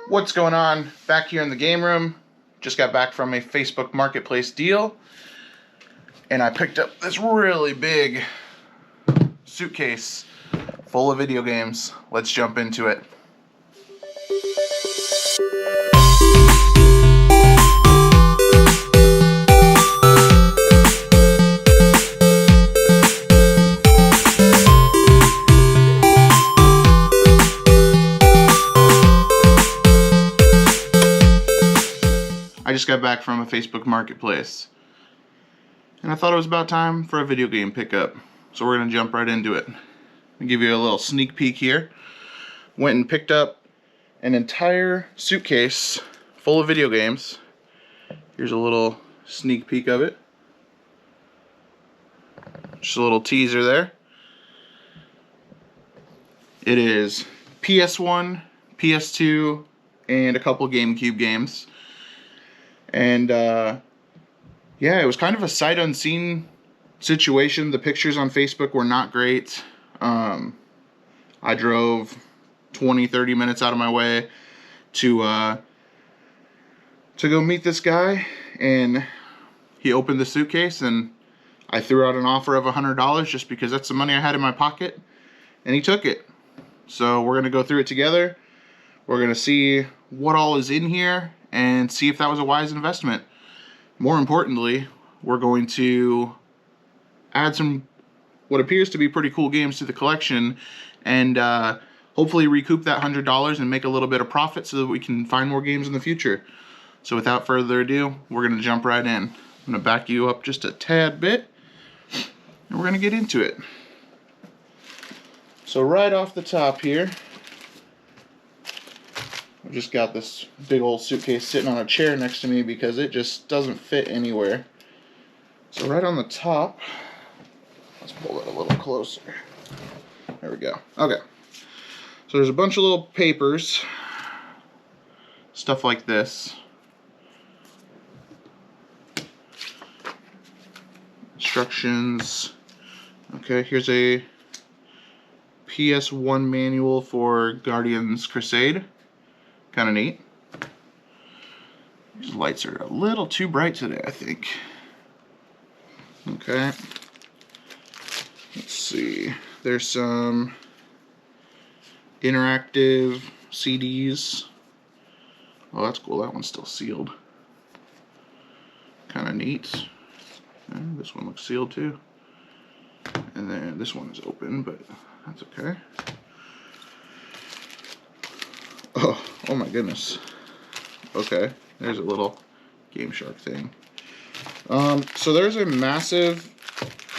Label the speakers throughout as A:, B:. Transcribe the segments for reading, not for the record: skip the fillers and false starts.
A: What's going on? Back here in the game room. Just got back from a Facebook Marketplace deal, and I picked up this really big suitcase full of video games. Let's jump into it. I just got back from a Facebook Marketplace, and I thought it was about time for a video game pickup. So we're going to jump right into it. I'll give you a little sneak peek here. Went and picked up an entire suitcase full of video games. Here's a little sneak peek of it. Just a little teaser there. It is PS1, PS2, and a couple GameCube games. And yeah, it was kind of a sight unseen situation. The pictures on Facebook were not great. I drove 20-30 minutes out of my way to go meet this guy, and he opened the suitcase, and I threw out an offer of $100 just because that's the money I had in my pocket, and he took it. So we're gonna go through it together. We're gonna see what all is in here and see if that was a wise investment. More importantly, we're going to add some what appears to be pretty cool games to the collection, and hopefully recoup that $100 and make a little bit of profit so that we can find more games in the future. So without further ado, we're going to jump right in. I'm going to back you up just a tad bit, and we're going to get into it. So right off the top here, I just got this big old suitcase sitting on a chair next to me because it just doesn't fit anywhere. So right on the top, let's pull it a little closer. There we go. Okay. So there's a bunch of little papers, stuff like this. Instructions. Okay, here's a PS1 manual for Guardians Crusade. Kind of neat. These lights are a little too bright today, I think. Okay. Let's see. There's some interactive CDs. Oh, that's cool. That one's still sealed. Kind of neat. And this one looks sealed too. And then this one is open, but that's okay. Oh my goodness. Okay, there's a little Game Shark thing. So there's a massive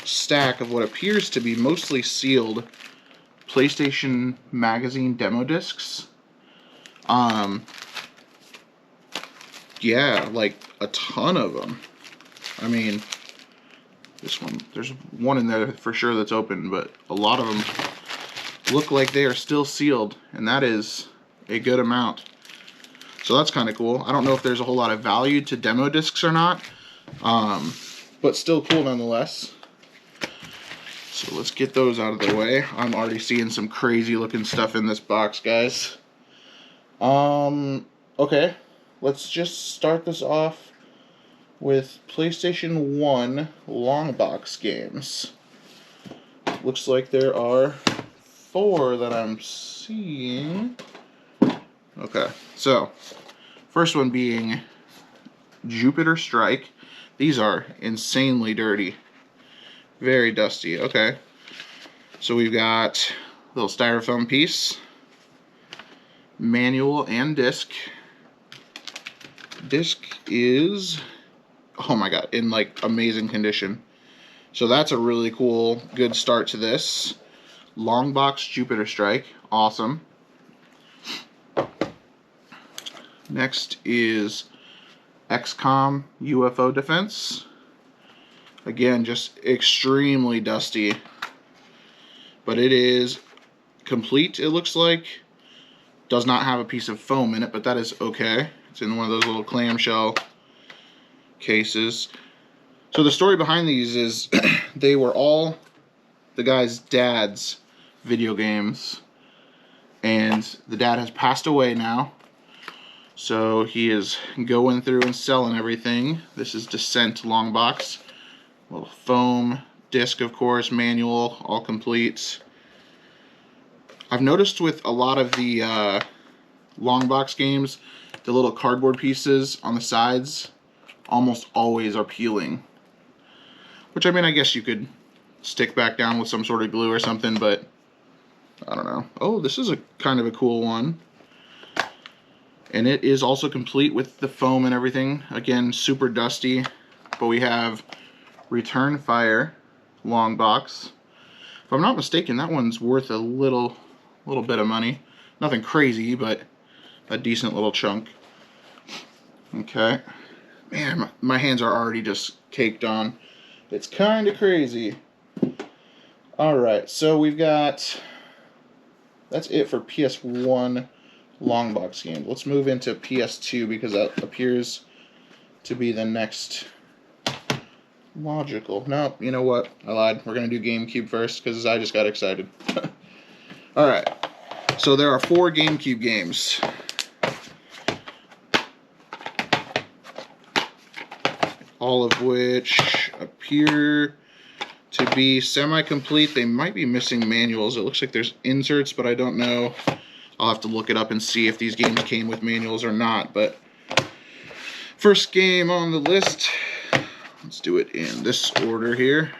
A: stack of what appears to be mostly sealed PlayStation Magazine demo discs. Yeah, like a ton of them. I mean, this one, there's one in there for sure that's open, but a lot of them look like they are still sealed, and that is a good amount. So that's kind of cool. I don't know if there's a whole lot of value to demo discs or not, but still cool nonetheless. So let's get those out of the way. I'm already seeing some crazy looking stuff in this box, guys. Okay, let's just start this off with PlayStation 1 long box games. Looks like there are 4 that I'm seeing. Okay, so first one being Jupiter Strike. These are insanely dirty. Very dusty. Okay. So we've got a little styrofoam piece, manual and disc. Disc is, oh my god, in like amazing condition. So that's a really cool, good start to this. Long box Jupiter Strike. Awesome. Next is XCOM UFO Defense. Again, just extremely dusty, but it is complete, it looks like. Does not have a piece of foam in it, but that is okay. It's in one of those little clamshell cases. So the story behind these is they were all the guy's dad's video games, and the dad has passed away now. So he is going through and selling everything. This is Descent long box. Little foam disc, of course, manual, all complete. I've noticed with a lot of the long box games, the little cardboard pieces on the sides almost always are peeling. Which, I mean, I guess you could stick back down with some sort of glue or something, but I don't know. Oh, this is a kind of a cool one. And it is also complete with the foam and everything. Again, super dusty. But we have Return Fire long box. If I'm not mistaken, that one's worth a little bit of money. Nothing crazy, but a decent little chunk. Okay. Man, my hands are already just caked on. It's kind of crazy. Alright, so we've got... That's it for PS1 long box game. Let's move into PS2 because that appears to be the next logical. No, you know what? I lied. We're going to do GameCube first because I just got excited. Alright, so there are 4 GameCube games. All of which appear to be semi-complete. They might be missing manuals. It looks like there's inserts, but I don't know. I'll have to look it up and see if these games came with manuals or not. But first game on the list, let's do it in this order here.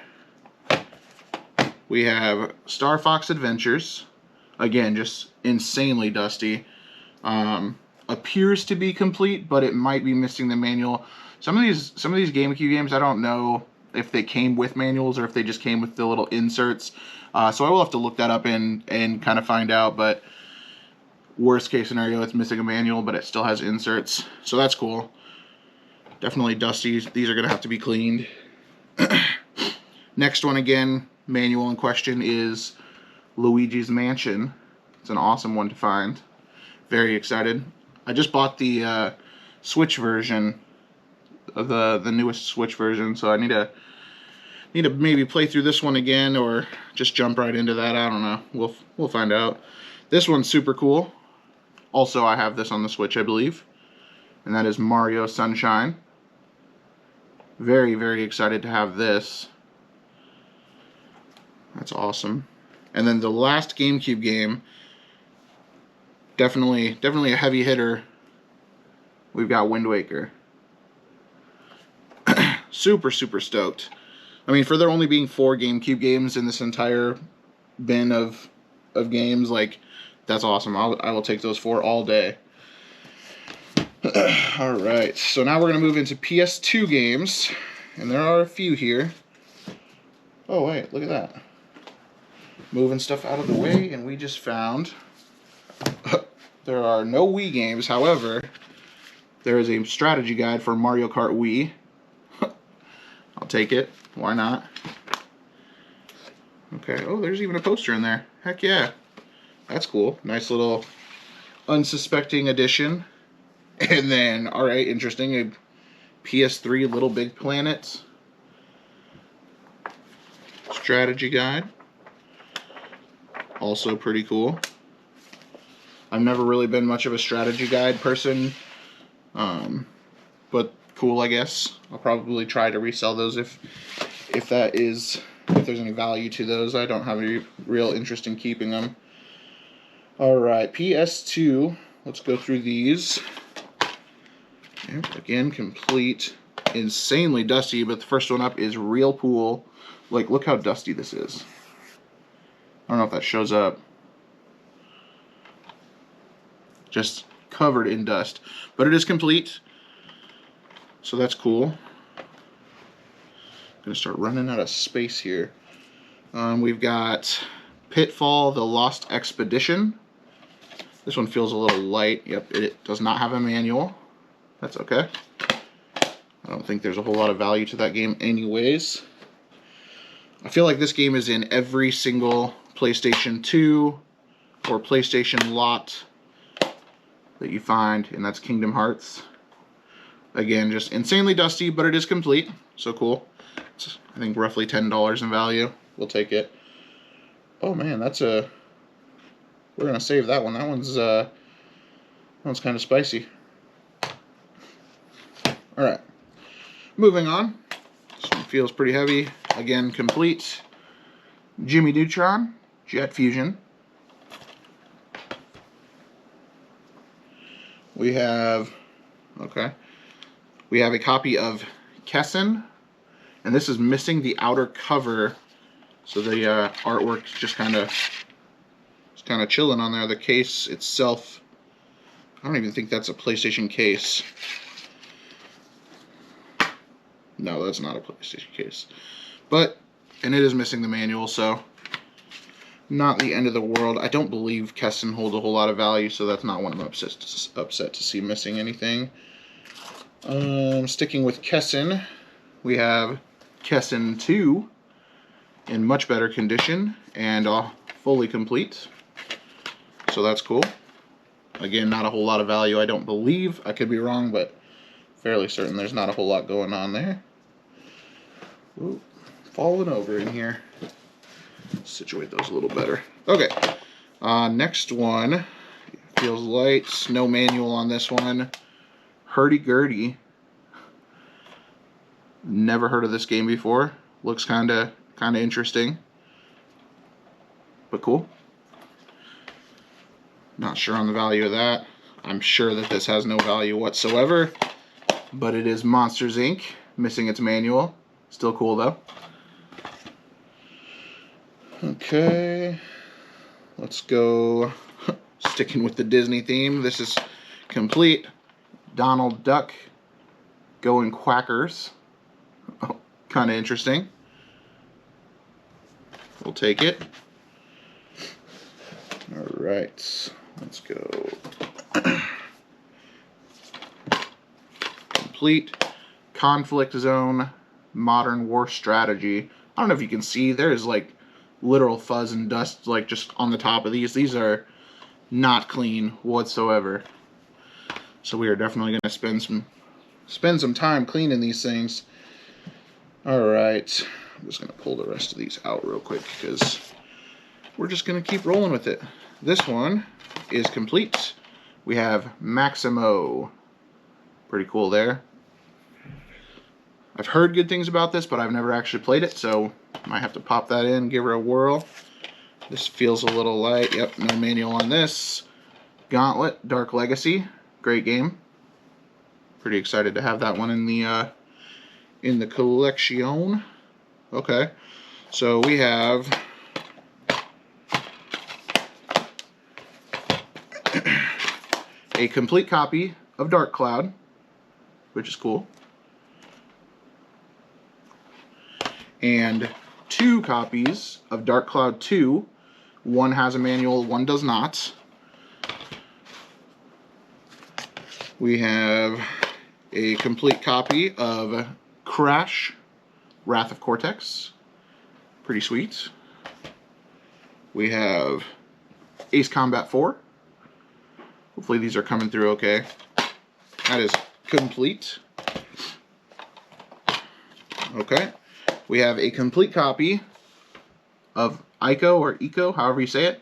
A: We have Star Fox Adventures. Again, just insanely dusty. Appears to be complete, but it might be missing the manual. Some of these GameCube games, I don't know if they came with manuals or if they just came with the little inserts. So I will have to look that up and kind of find out. But worst case scenario, it's missing a manual, but it still has inserts. So that's cool. Definitely dusty. These are going to have to be cleaned. Next one, again, manual in question is Luigi's Mansion. It's an awesome one to find. Very excited. I just bought the Switch version of the newest Switch version, so I need to maybe play through this one again or just jump right into that. I don't know. We'll find out. This one's super cool. Also, I have this on the Switch, I believe, and that is Mario Sunshine. Very, very excited to have this. That's awesome. And then the last GameCube game, definitely a heavy hitter. We've got Wind Waker. Super stoked. I mean, for there only being 4 GameCube games in this entire bin of games, like, that's awesome. I will take those 4 all day. Alright, so now we're going to move into PS2 games, and there are a few here. Oh, wait, look at that. Moving stuff out of the way, and we just found there are no Wii games. However, there is a strategy guide for Mario Kart Wii. I'll take it. Why not? Okay. Oh, there's even a poster in there. Heck yeah. That's cool. Nice little unsuspecting addition. And then, alright, interesting, a PS3 Little Big Planet strategy guide. Also pretty cool. I've never really been much of a strategy guide person, but cool, I guess. I'll probably try to resell those if there's any value to those. I don't have any real interest in keeping them. Alright, PS2. Let's go through these. Yep, again, complete. Insanely dusty, but the first one up is Real Pool. Like, look how dusty this is. I don't know if that shows up. Just covered in dust. But it is complete. So that's cool. Gonna start running out of space here. We've got Pitfall: The Lost Expedition. This one feels a little light. Yep, it does not have a manual. That's okay. I don't think there's a whole lot of value to that game anyways. I feel like this game is in every single PlayStation 2 or PlayStation lot that you find, and that's Kingdom Hearts. Again, just insanely dusty, but it is complete, so cool. It's, I think, roughly $10 in value. We'll take it. Oh man, that's a... We're gonna save that one. That one's kind of spicy. All right, moving on. This one feels pretty heavy. Again, complete. Jimmy Neutron, Jet Fusion. We have, okay, we have a copy of Kessin, and this is missing the outer cover, so the artwork's just kind of chilling on there. The case itself, I don't even think that's a PlayStation case. No, that's not a PlayStation case. And it is missing the manual, so not the end of the world. I don't believe Kessin holds a whole lot of value, so that's not one I'm upset to see missing anything. Sticking with Kessin, we have Kessin 2 in much better condition and fully complete. So that's cool. Again, not a whole lot of value, I don't believe. I could be wrong, but fairly certain there's not a whole lot going on there. Ooh, falling over in here. Situate those a little better. Okay, next one. Feels light. No manual on this one. Hurdy-gurdy. Never heard of this game before. Looks kind of interesting, but cool. Not sure on the value of that. I'm sure that this has no value whatsoever, but it is Monsters Inc. Missing its manual. Still cool though. Okay, let's go. Sticking with the Disney theme. This is complete. Donald Duck going quackers. Oh, kind of interesting. We'll take it. All right, let's go. Complete. Conflict Zone Modern War Strategy. I don't know if you can see, there's like literal fuzz and dust like just on the top of these. These are not clean whatsoever. So we are definitely going to spend some time cleaning these things. All right, I'm just going to pull the rest of these out real quick because we're just going to keep rolling with it. This one is complete. We have Maximo. Pretty cool there. I've heard good things about this, but I've never actually played it, so might have to pop that in, give her a whirl. This feels a little light. Yep, no manual on this. Gauntlet, Dark Legacy. Great game. Pretty excited to have that one in the collection. Okay, so we have a complete copy of Dark Cloud, which is cool, and 2 copies of Dark Cloud 2. One has a manual, one does not. We have a complete copy of Crash, Wrath of Cortex. Pretty sweet. We have Ace Combat 4. Hopefully these are coming through okay. That is complete. Okay. We have a complete copy of Ico, or Eco, however you say it.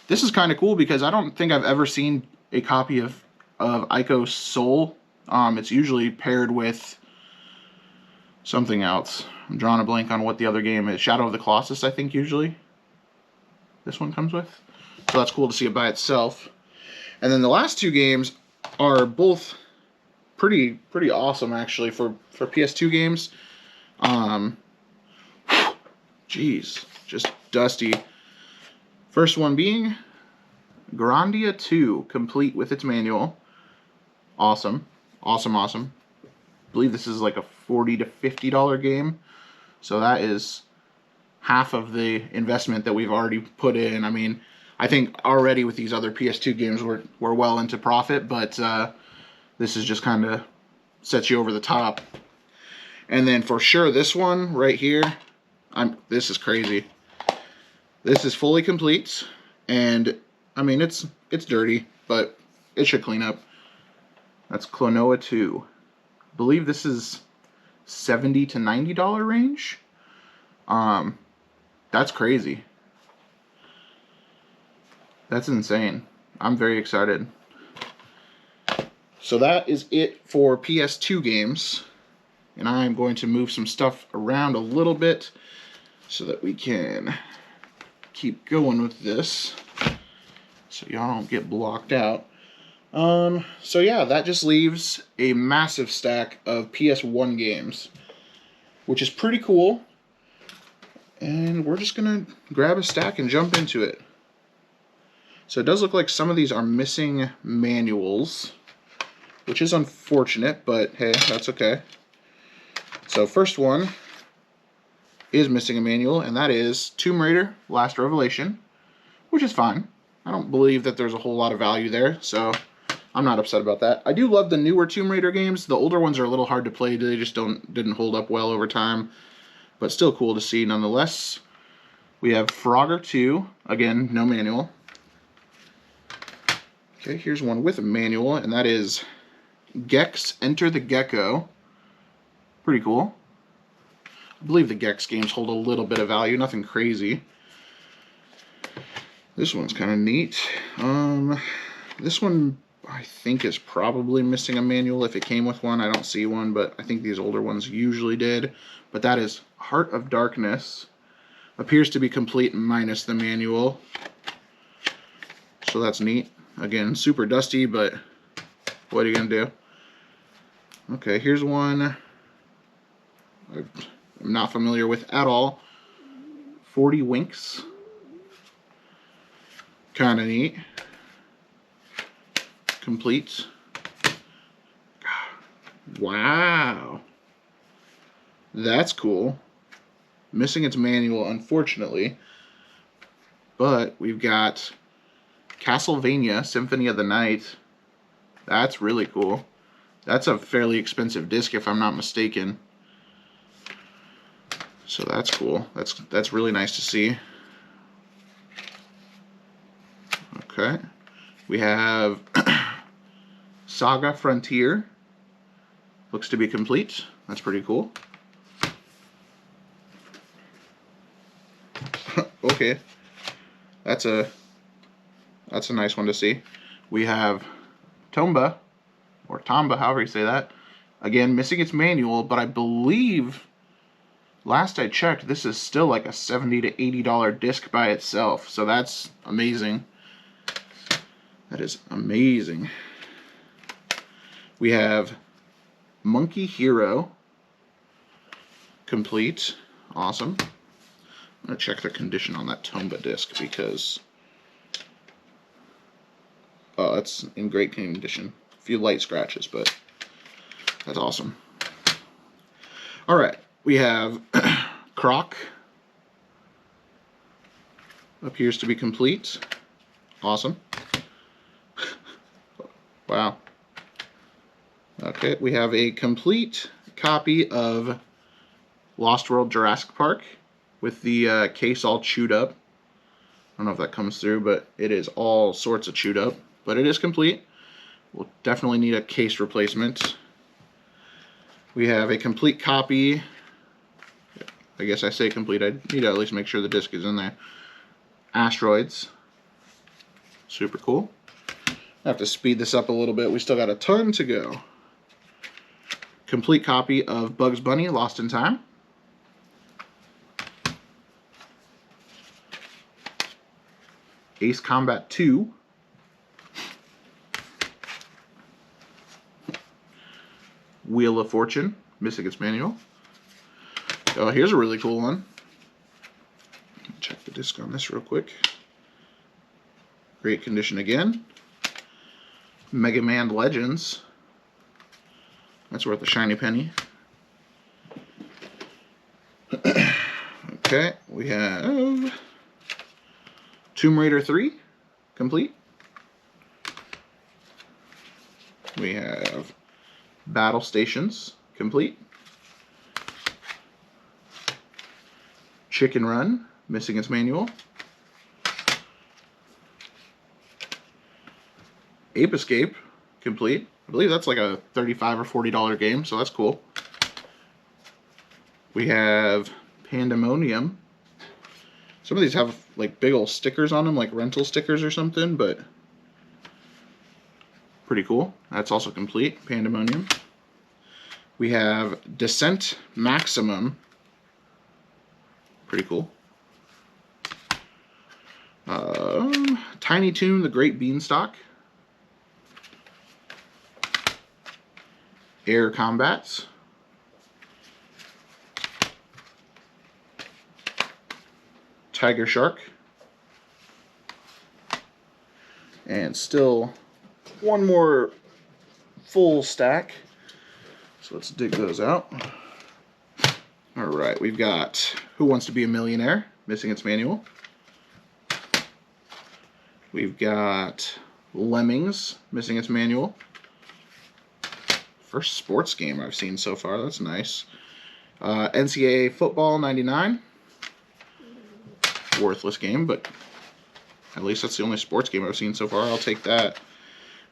A: This is kind of cool because I don't think I've ever seen a copy of Ico Soul. It's usually paired with something else. I'm drawing a blank on what the other game is. Shadow of the Colossus, I think, usually this one comes with. So that's cool to see it by itself. And then the last 2 games are both pretty awesome, actually, for PS2 games. Jeez, just dusty. First one being Grandia 2, complete with its manual. Awesome. Awesome, awesome. I believe this is like a $40 to $50 game. So that is half of the investment that we've already put in. I mean, I think already with these other PS2 games we're well into profit, but this is just kind of sets you over the top. And then for sure this one right here, this is crazy. This is fully complete, and I mean it's dirty, but it should clean up. That's Klonoa 2. I believe this is $70 to $90 range. That's crazy. That's insane. I'm very excited. So that is it for PS2 games. And I'm going to move some stuff around a little bit so that we can keep going with this, so y'all don't get blocked out. So yeah, that just leaves a massive stack of PS1 games, which is pretty cool. And we're just gonna grab a stack and jump into it. So it does look like some of these are missing manuals, which is unfortunate, but hey, that's okay. So first one is missing a manual, and that is Tomb Raider: Last Revelation, which is fine. I don't believe that there's a whole lot of value there, so I'm not upset about that. I do love the newer Tomb Raider games. The older ones are a little hard to play. They just didn't hold up well over time, but still cool to see nonetheless. We have Frogger 2. Again, no manual. Okay, here's one with a manual, and that is Gex Enter the Gecko. Pretty cool. I believe the Gex games hold a little bit of value, nothing crazy. This one's kind of neat. This one I think is probably missing a manual. If it came with one, I don't see one, but I think these older ones usually did. But that is Heart of Darkness. Appears to be complete minus the manual. So that's neat. Again, super dusty, but what are you going to do? Okay, here's one I'm not familiar with at all. 40 Winks. Kind of neat. Complete. Wow. That's cool. Missing its manual, unfortunately. But we've got Castlevania Symphony of the Night. That's really cool. That's a fairly expensive disc, if I'm not mistaken. So that's cool. That's really nice to see. Okay. We have Saga Frontier. Looks to be complete. That's pretty cool. Okay. That's a nice one to see. We have Tomba, or Tomba, however you say that. Again, missing its manual, but I believe, last I checked, this is still like a $70 to $80 disc by itself. So that's amazing. That is amazing. We have Monkey Hero. Complete. Awesome. I'm going to check the condition on that Tomba disc because... oh, it's in great condition. A few light scratches, but that's awesome. Alright, we have Croc. Appears to be complete. Awesome. Wow. Okay, we have a complete copy of Lost World Jurassic Park with the case all chewed up. I don't know if that comes through, but it is all sorts of chewed up. But it is complete. We'll definitely need a case replacement. We have a complete copy. I guess I say complete. I need to at least make sure the disc is in there. Asteroids. Super cool. I have to speed this up a little bit. We still got a ton to go. Complete copy of Bugs Bunny Lost in Time. Ace Combat 2. Wheel of Fortune, missing its manual. Oh, here's a really cool one. Check the disc on this real quick. Great condition again. Mega Man Legends. That's worth a shiny penny. Okay, we have Tomb Raider 3, complete. We have Battle Stations, complete. Chicken Run, missing its manual. Ape Escape, complete. I believe that's like a $35 or $40 game, so that's cool. We have Pandemonium. Some of these have like big old stickers on them, like rental stickers or something, but Pretty cool. That's also complete. Pandemonium. We have Descent Maximum. Pretty cool. Tiny Toon, The Great Beanstalk. Air Combats. Tiger Shark. And still one more full stack. So let's dig those out. Alright, we've got Who Wants to Be a Millionaire, missing its manual. We've got Lemmings, missing its manual. First sports game I've seen so far, that's nice. NCAA Football 99. Worthless game, but at least that's the only sports game I've seen so far. I'll take that.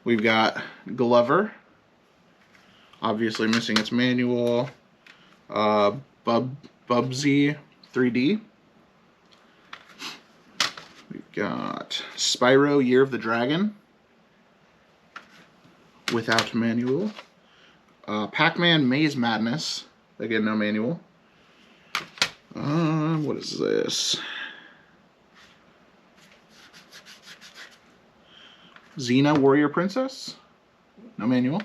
A: We've got Glover. Obviously missing its manual. Bubsy 3D. We've got Spyro Year of the Dragon. Without manual. Pac-Man Maze Madness. Again, no manual. What is this? Xena Warrior Princess? No manual.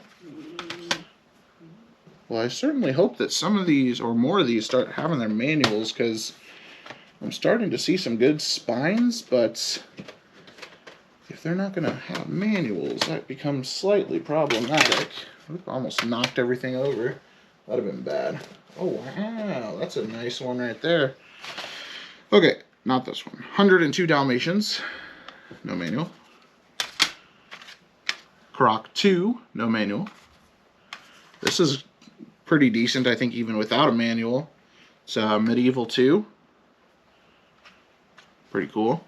A: Well, I certainly hope that some of these, or more of these, start having their manuals, because I'm starting to see some good spines, but if they're not going to have manuals, that becomes slightly problematic. Oop, almost knocked everything over. That'd have been bad. Oh, wow. That's a nice one right there. Okay, not this one. 102 Dalmatians. No manual. Croc 2. No manual. This is pretty decent, I think, even without a manual. It's Medieval 2. Pretty cool.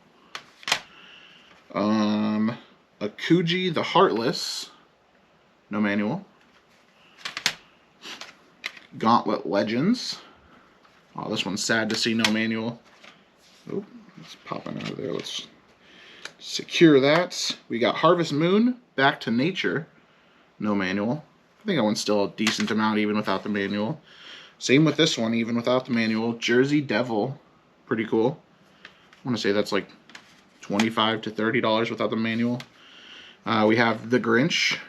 A: Akuji the Heartless. No manual. Gauntlet Legends. Oh, this one's sad to see no manual. Oh, it's popping out of there. Let's secure that. We got Harvest Moon, Back to Nature. No manual. I think that one's still a decent amount even without the manual. Same with this one, even without the manual. Jersey Devil. Pretty cool. I want to say that's like $25 to $30 without the manual. We have The Grinch.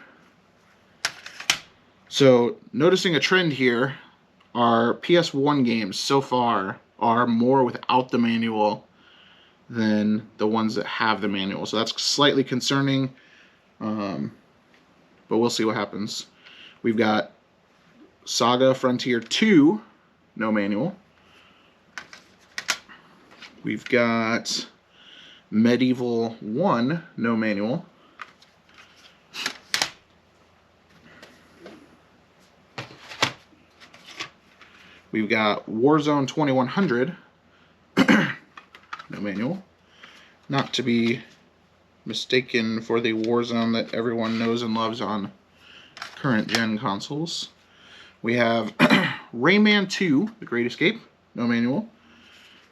A: So, noticing a trend here, our PS1 games so far are more without the manual than the ones that have the manual. So that's slightly concerning, but we'll see what happens. We've got Saga Frontier 2, no manual. We've got Medieval 1, no manual. We've got Warzone 2100, no manual. Not to be mistaken for the Warzone that everyone knows and loves on current gen consoles. We have Rayman 2, The Great Escape, no manual.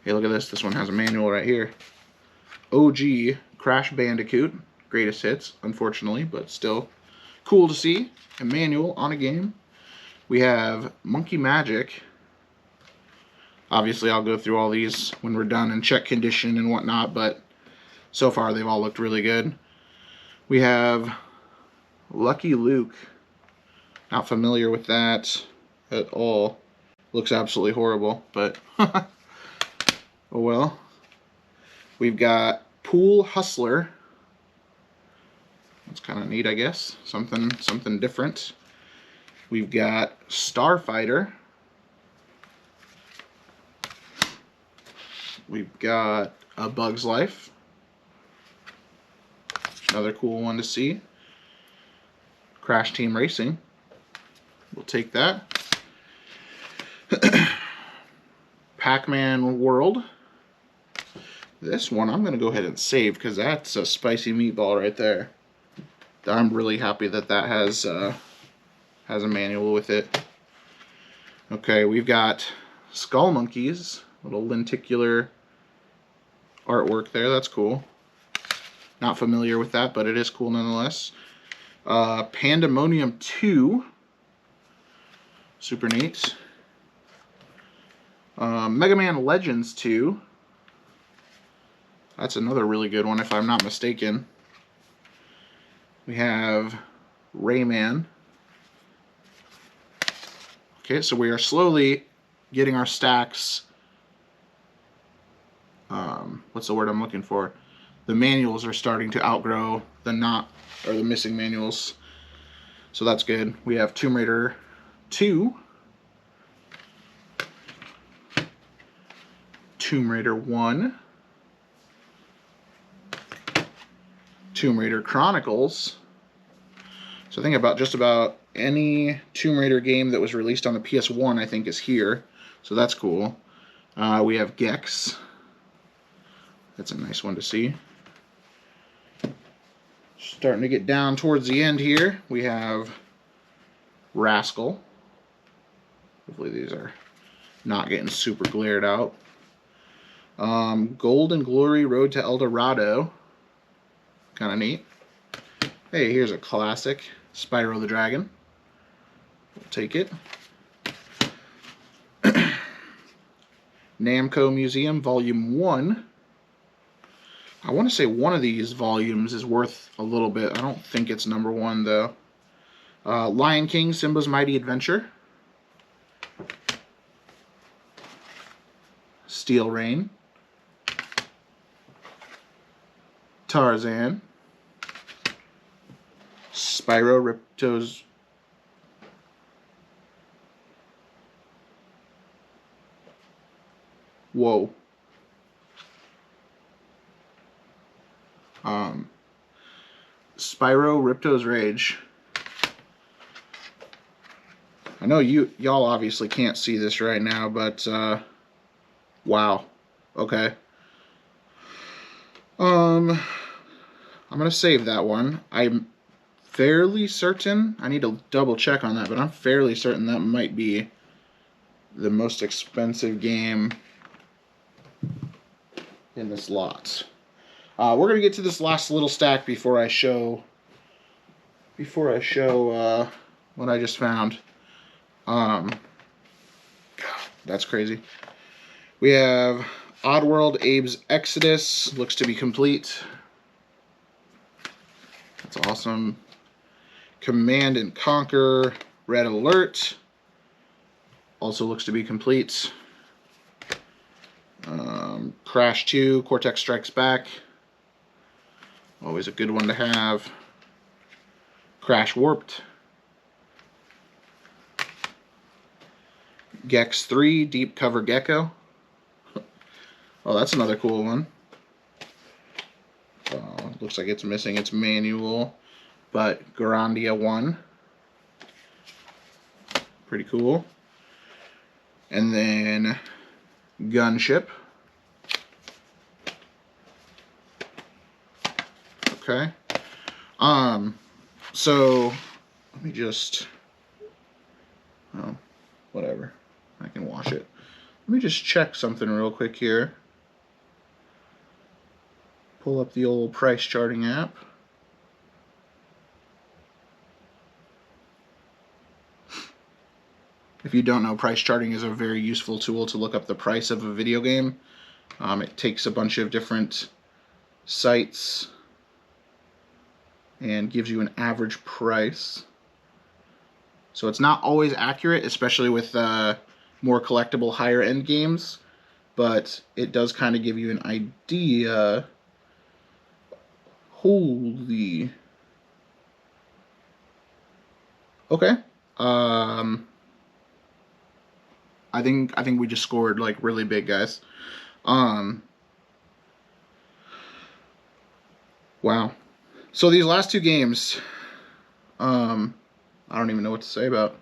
A: Hey, look at this. This one has a manual right here. OG Crash Bandicoot, greatest hits, unfortunately, but still cool to see. A manual on a game. We have Monkey Magic. Obviously, I'll go through all these when we're done and check condition and whatnot, but so far they've all looked really good. We have Lucky Luke. Not familiar with that at all. Looks absolutely horrible, but oh well. We've got Pool Hustler. That's kind of neat, I guess. Something different. We've got Starfighter. We've got A Bug's Life. Another cool one to see. Crash Team Racing. We'll take that. Pac-Man World. This one I'm going to go ahead and save because that's a spicy meatball right there. I'm really happy that that has a manual with it. Okay, we've got Skull Monkeys. Little lenticular artwork there. That's cool. Not familiar with that, but it is cool nonetheless. Pandemonium 2. Super neat. Mega Man Legends 2. That's another really good one, if I'm not mistaken. We have Rayman. Okay, so we are slowly getting our stacks. What's the word I'm looking for? The manuals are starting to outgrow the missing manuals. So that's good. We have Tomb Raider 2. Tomb Raider 1. Tomb Raider Chronicles. So I think just about any Tomb Raider game that was released on the PS1, I think, is here. So that's cool. We have Gex. That's a nice one to see. Starting to get down towards the end here. We have Rascal. Hopefully these are not getting super glared out. Golden Glory Road to El Dorado. Kind of neat. Hey, here's a classic. Spyro the Dragon. We'll take it. Namco Museum Volume 1. I want to say one of these volumes is worth a little bit. I don't think it's number 1, though. Lion King, Simba's Mighty Adventure. Steel Rain. Tarzan. Spyro Ripto's... Whoa. Spyro Ripto's Rage. I know y'all obviously can't see this right now, but wow. Okay. I'm gonna save that one. I'm fairly certain, I need to double check on that, but I'm fairly certain that might be the most expensive game in this lot. We're gonna get to this last little stack before I show what I just found. God, that's crazy. We have Oddworld Abe's Exodus, looks to be complete. That's awesome. Command and Conquer Red Alert, also looks to be complete. Crash 2 Cortex Strikes Back, always a good one to have. Crash Warped. Gex 3 Deep Cover Gecko. Oh, that's another cool one. Looks like it's missing its manual, but Garandia 1. Pretty cool. And then Gunship. Okay. So let me just, oh, whatever. I can wash it. Let me just check something real quick here. Pull up the old price charting app. If you don't know, price charting is a very useful tool to look up the price of a video game. It takes a bunch of different sites and gives you an average price. So it's not always accurate, especially with more collectible, higher end games, but it does kind of give you an idea. Holy. Okay. I think we just scored like really big, guys. Wow. So these last two games, I don't even know what to say about.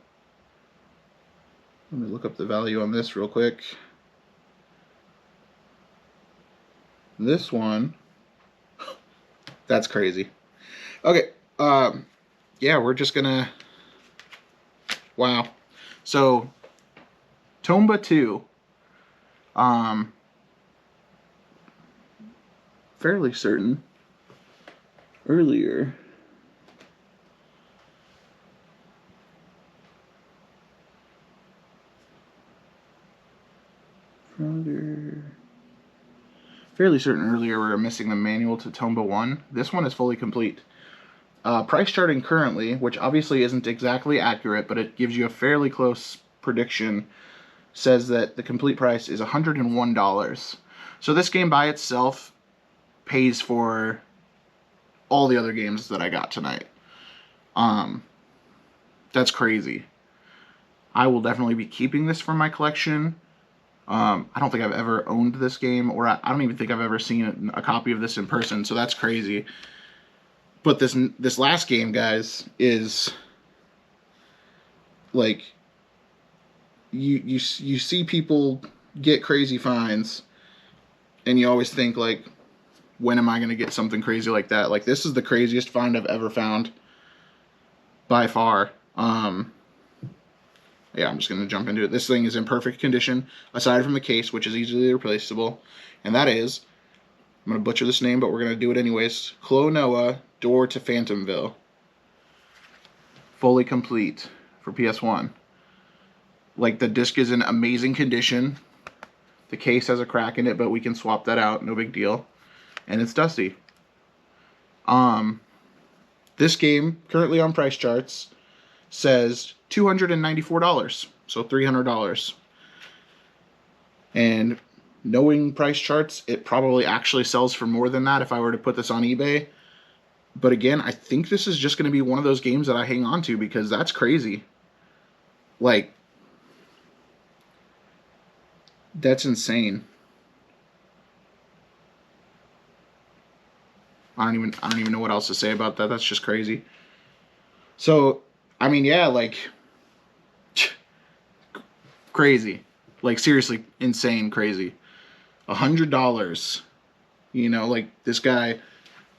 A: Let me look up the value on this real quick. This one, that's crazy. Okay, yeah, we're just gonna, wow. So, Tomba 2, fairly certain earlier Fairly certain earlier we were missing the manual to Tomba 1. This one is fully complete. Price charting currently, which obviously isn't exactly accurate, but it gives you a fairly close prediction, says that the complete price is $101. So this game by itself pays for all the other games that I got tonight. That's crazy. I will definitely be keeping this for my collection. I don't think I've ever owned this game, or I don't even think I've ever seen a copy of this in person, so that's crazy. But this last game, guys, is like you see people get crazy finds, and you always think like, when am I going to get something crazy like that? Like, this is the craziest find I've ever found by far. Yeah, I'm just going to jump into it. This thing is in perfect condition, aside from the case, which is easily replaceable. And that is, I'm going to butcher this name, but we're going to do it anyways, Klonoa Door to Phantomville. Fully complete for PS1. Like, the disc is in amazing condition. The case has a crack in it, but we can swap that out, no big deal. And it's dusty. This game, currently on price charts, says $294, so $300. And knowing price charts, it probably actually sells for more than that if I were to put this on eBay. But again, I think this is just going to be one of those games that I hang on to, because that's crazy. Like, that's insane. I don't even know what else to say about that. That's just crazy. So, I mean, yeah, like, crazy. Like, seriously, insane crazy. $100. You know, like, this guy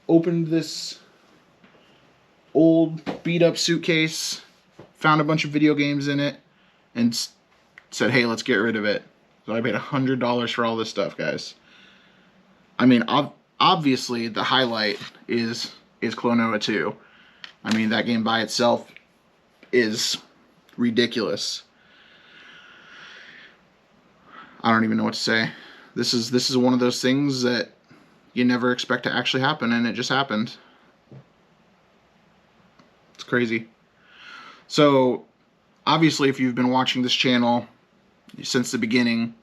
A: opened this old beat-up suitcase, found a bunch of video games in it, and said, hey, let's get rid of it. So I paid $100 for all this stuff, guys. I mean, obviously, the highlight is Klonoa 2. I mean, that game by itself is ridiculous. I don't even know what to say. This is one of those things that you never expect to actually happen, and it just happened. It's crazy. So, obviously, if you've been watching this channel since the beginning,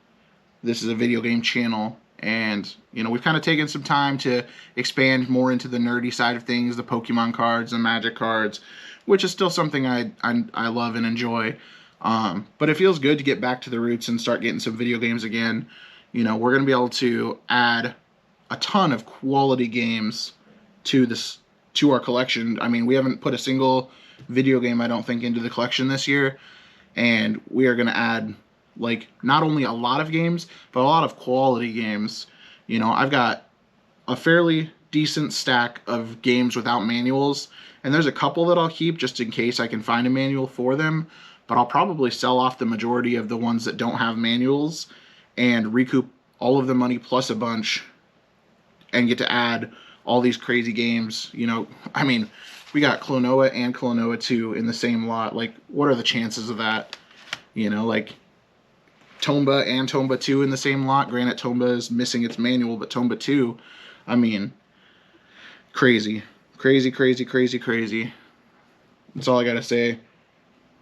A: this is a video game channel. And, you know, we've kind of taken some time to expand more into the nerdy side of things, the Pokemon cards, the Magic cards, which is still something I love and enjoy. But it feels good to get back to the roots and start getting some video games again. You know, we're going to be able to add a ton of quality games to our collection. I mean, we haven't put a single video game, I don't think, into the collection this year. And we are going to add, like, not only a lot of games, but a lot of quality games. You know, I've got a fairly decent stack of games without manuals, and there's a couple that I'll keep just in case I can find a manual for them, but I'll probably sell off the majority of the ones that don't have manuals and recoup all of the money plus a bunch and get to add all these crazy games. You know, I mean, we got Klonoa and Klonoa 2 in the same lot. Like, what are the chances of that? You know, like, Tomba and Tomba 2 in the same lot. Granted, Tomba is missing its manual, but Tomba 2, I mean, crazy. Crazy, crazy, crazy, crazy. That's all I gotta say.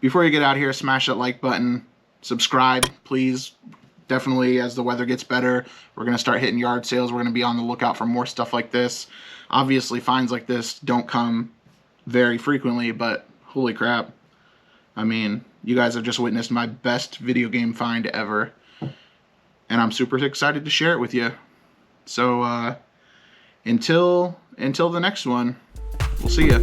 A: Before you get out here, smash that like button. Subscribe, please. Definitely, as the weather gets better, we're going to start hitting yard sales. We're going to be on the lookout for more stuff like this. Obviously, finds like this don't come very frequently, but holy crap. I mean, you guys have just witnessed my best video game find ever. And I'm super excited to share it with you. So, until the next one, we'll see ya.